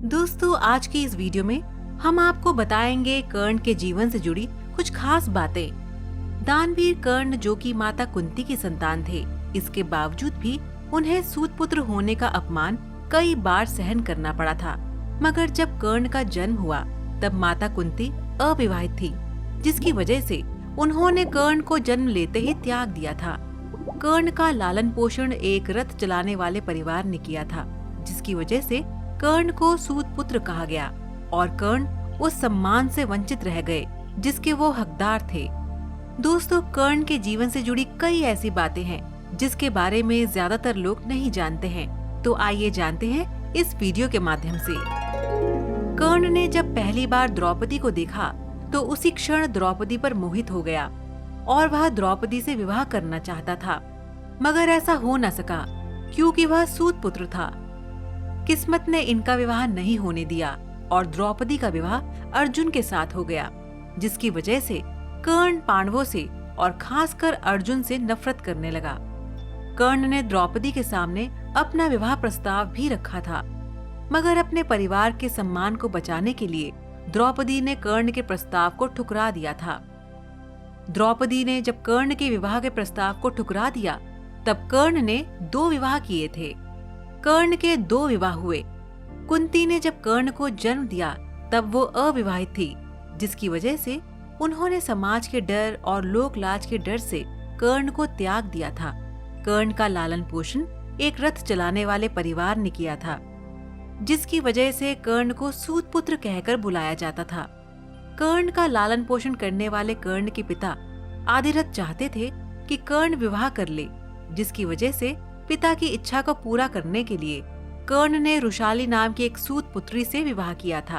दोस्तों, आज की इस वीडियो में हम आपको बताएंगे कर्ण के जीवन से जुड़ी कुछ खास बातें। दानवीर कर्ण जो कि माता कुंती के संतान थे, इसके बावजूद भी उन्हें सूत पुत्र होने का अपमान कई बार सहन करना पड़ा था। मगर जब कर्ण का जन्म हुआ तब माता कुंती अविवाहित थी, जिसकी वजह से उन्होंने कर्ण को जन्म लेते ही त्याग दिया था। कर्ण का लालन पोषण एक रथ चलाने वाले परिवार ने किया था, जिसकी वजह से कर्ण को सूत पुत्र कहा गया और कर्ण उस सम्मान से वंचित रह गए जिसके वो हकदार थे। दोस्तों, कर्ण के जीवन से जुड़ी कई ऐसी बातें हैं जिसके बारे में ज्यादातर लोग नहीं जानते हैं, तो आइए जानते हैं इस वीडियो के माध्यम से। कर्ण ने जब पहली बार द्रौपदी को देखा तो उसी क्षण द्रौपदी पर मोहित हो गया और वह द्रौपदी से विवाह करना चाहता था, मगर ऐसा हो न सका क्योंकि वह सूत पुत्र था। किस्मत ने इनका विवाह नहीं होने दिया और द्रौपदी का विवाह अर्जुन के साथ हो गया, जिसकी वजह से कर्ण पांडवों से और खासकर अर्जुन से नफरत करने लगा। कर्ण ने द्रौपदी के सामने अपना विवाह प्रस्ताव भी रखा था, मगर अपने परिवार के सम्मान को बचाने के लिए द्रौपदी ने कर्ण के प्रस्ताव को ठुकरा दिया था। द्रौपदी ने जब कर्ण के विवाह के प्रस्ताव को ठुकरा दिया तब कर्ण ने 2 विवाह किए थे। कर्ण के 2 विवाह हुए। कुंती ने जब कर्ण को जन्म दिया तब वो अविवाहित थी, जिसकी वजह से उन्होंने समाज के डर और लोक लाज के डर से कर्ण को त्याग दिया था। कर्ण का लालन पोषण एक रथ चलाने वाले परिवार ने किया था, जिसकी वजह से कर्ण को सूत पुत्र कहकर बुलाया जाता था। कर्ण का लालन पोषण करने वाले कर्ण के पिता आदिरथ चाहते थे कि कर्ण विवाह कर ले, जिसकी वजह से पिता की इच्छा को पूरा करने के लिए कर्ण ने रुशाली नाम की एक सूत पुत्री से विवाह किया था।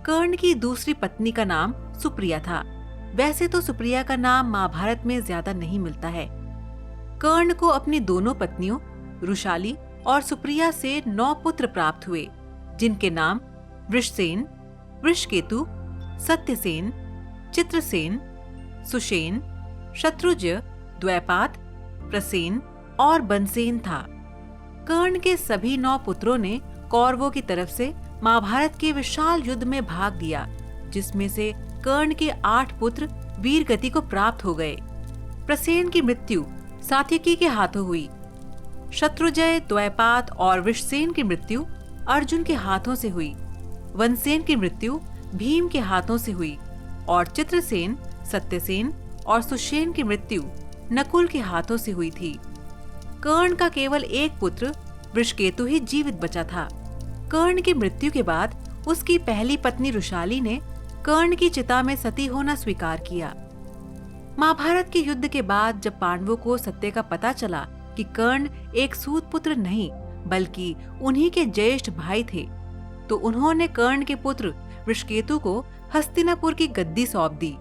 कर्ण की दूसरी पत्नी का नाम सुप्रिया था। वैसे तो सुप्रिया का नाम महाभारत में ज्यादा नहीं मिलता है। कर्ण को अपनी दोनों पत्नियों रुशाली और सुप्रिया से 9 पुत्र प्राप्त हुए, जिनके नाम वृषसेन, वृषकेतु, सत्यसेन, चित्रसेन, सुषेण, शत्रुंजय, द्वैपात, प्रसेन और बनसेन था। कर्ण के सभी 9 पुत्रों ने कौरवों की तरफ से महाभारत के विशाल युद्ध में भाग लिया, जिसमें से कर्ण के 8 पुत्र वीर गति को प्राप्त हो गए। प्रसेन की मृत्यु सात्यकी के हाथों हुई। शत्रुंजय, द्वैपात और वृषसेन की मृत्यु अर्जुन के हाथों से हुई। वनसेन की मृत्यु भीम के हाथों से हुई और चित्रसेन, सत्यसेन और सुषेण की मृत्यु नकुल के हाथों से हुई थी। कर्ण का केवल एक पुत्र वृषकेतु ही जीवित बचा था। कर्ण की मृत्यु के बाद उसकी पहली पत्नी रुशाली ने कर्ण की चिता में सती होना स्वीकार किया। महाभारत के युद्ध के बाद जब पांडवों को सत्य का पता चला कि कर्ण एक सूत पुत्र नहीं बल्कि उन्हीं के ज्येष्ठ भाई थे, तो उन्होंने कर्ण के पुत्र वृषकेतु को हस्तिनापुर की गद्दी सौंप दी।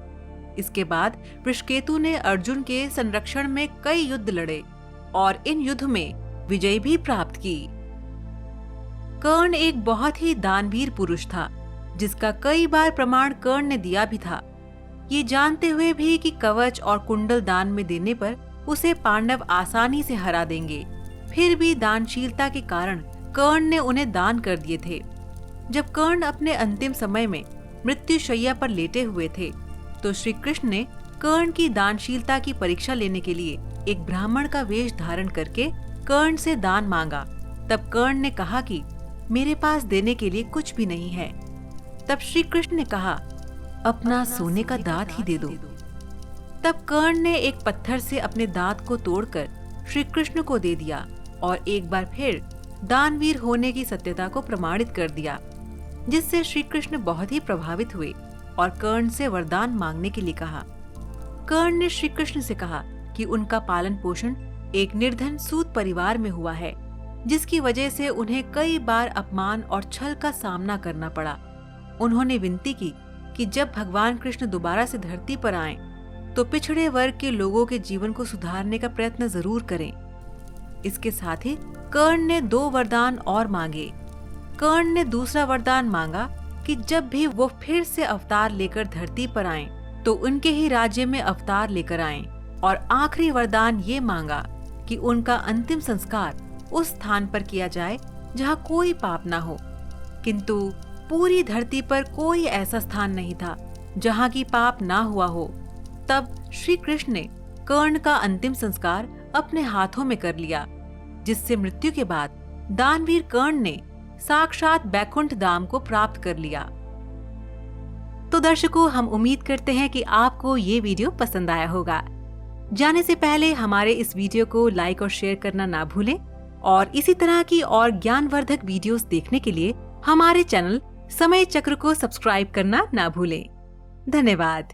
इसके बाद वृषकेतु ने अर्जुन के संरक्षण में कई युद्ध लड़े और इन युद्ध में विजय भी प्राप्त की। कर्ण एक बहुत ही दानवीर पुरुष था, जिसका कई बार प्रमाण कर्ण ने दिया भी था। ये जानते हुए भी कि कवच और कुंडल दान में देने पर उसे पांडव आसानी से हरा देंगे, फिर भी दानशीलता के कारण कर्ण ने उन्हें दान कर दिए थे। जब कर्ण अपने अंतिम समय में मृत्युशैया पर लेटे हुए थे, तो श्री कृष्ण ने कर्ण की दानशीलता की परीक्षा लेने के लिए एक ब्राह्मण का वेश धारण करके कर्ण से दान मांगा। तब कर्ण ने कहा कि मेरे पास देने के लिए कुछ भी नहीं है। तब श्री कृष्ण ने कहा, अपना सोने का दांत ही दे दो। तब कर्ण ने एक पत्थर से अपने दांत को तोड़कर श्री कृष्ण को दे दिया और एक बार फिर दानवीर होने की सत्यता को प्रमाणित कर दिया, जिससे श्री कृष्ण बहुत ही प्रभावित हुए और कर्ण से वरदान मांगने के लिए कहा। कर्ण ने श्री कृष्ण से कहा कि उनका पालन पोषण एक निर्धन सूत परिवार में हुआ है, जिसकी वजह से उन्हें कई बार अपमान और छल का सामना करना पड़ा। उन्होंने विनती की कि जब भगवान कृष्ण दोबारा से धरती पर आएं, तो पिछड़े वर्ग के लोगों के जीवन को सुधारने का प्रयत्न जरूर करें। इसके साथ ही कर्ण ने 2 वरदान और मांगे। कर्ण ने दूसरा वरदान मांगा कि जब भी वो फिर से अवतार लेकर धरती पर आएं, तो उनके ही राज्य में अवतार लेकर आएं। और आखिरी वरदान ये मांगा कि उनका अंतिम संस्कार उस स्थान पर किया जाए जहाँ कोई पाप ना हो। किंतु पूरी धरती पर कोई ऐसा स्थान नहीं था जहाँ की पाप ना हुआ हो। तब श्री कृष्ण ने कर्ण का अंतिम संस्कार अपने हाथों में कर लिया, जिससे मृत्यु के बाद दानवीर कर्ण ने साक्षात बैकुंठ धाम को प्राप्त कर लिया। तो दर्शकों, हम उम्मीद करते हैं कि आपको ये वीडियो पसंद आया होगा। जाने से पहले हमारे इस वीडियो को लाइक और शेयर करना ना भूलें और इसी तरह की और ज्ञानवर्धक वीडियोस देखने के लिए हमारे चैनल समय चक्र को सब्सक्राइब करना ना भूलें। धन्यवाद।